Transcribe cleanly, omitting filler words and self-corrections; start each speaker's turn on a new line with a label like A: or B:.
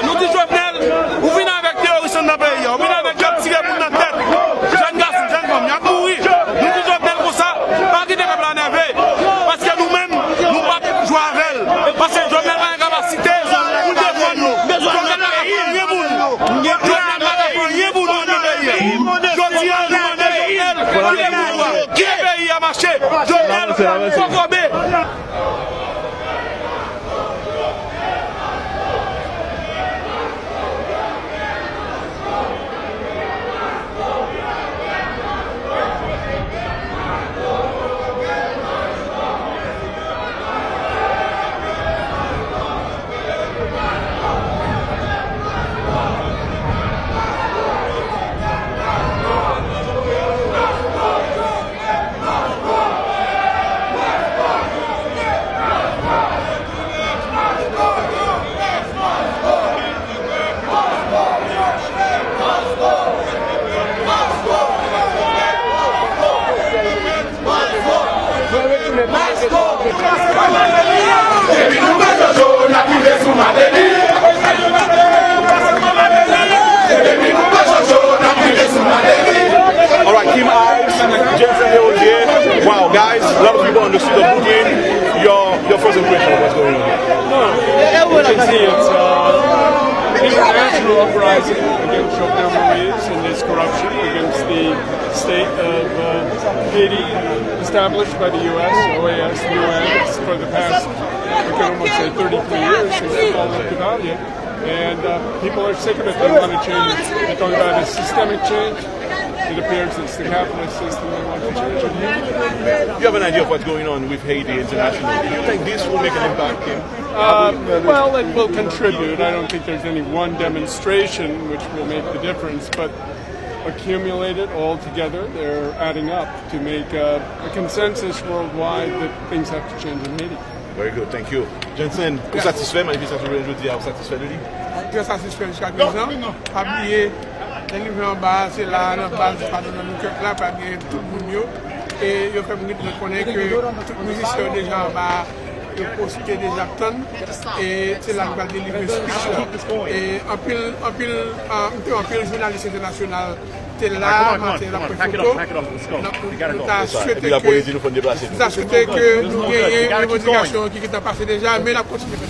A: Nous disons Jovenel, vous venez avec terroristes dans le pays, vous venez avec des petits pour notre tête. Jeunes garçons, jeunes femmes, il y a mourir. Nous disons Jovenel pour ça, pas quitter le plan énervé. Parce que nous-mêmes, nous ne pouvons pas jouer avec elle. Parce que Jovenel a une capacité pour défendre nous. Jovenel n'a rien pour nous. Jovenel n'a rien pour nous dans le pays. Je dis à Jovenel, qui est pays à marcher. Jovenel, il faut combler.
B: Alright, Team Eyes, wow, guys, a lot of people understood the booking. Your first impression of what's going on here?
C: You can see it's an international uprising against Jovenel Moise and his corruption, against the state of Haiti, established by the U.S., OAS, Youn, for the past, we can almost say 33 years since the fall of Plizyè. And people are sick of it, they want to change it. They're talking about a systemic change. It appears it's the capitalist system that wants to change it.
B: You have an idea of what's going on with Haiti internationally. Do you think this will make an impact, Kim?
C: Well, it will contribute. I don't think there's any one demonstration which will make the difference, but accumulated all together, they're adding up to make a consensus worldwide that things have to change in Haiti.
B: Very good, thank you. Jensen, vous satisfait, manifestation aujourd'hui, vous satisfait de lui?
D: Très satisfait jusqu'à présent. Pas oublier, les livres en bas, c'est là, dans la base, pardon, là, pas bien tout le monde. Et il faut reconnaître que tous les musiciens déjà en bas, ils ont posté des acteurs. Et c'est là qu'on va délivrer ce speech. Et en pile journaliste international, t'es là, t'es là pour photo. Nous avons souhaité que nous ayons une revendication qui est passée déjà, mais la continuité.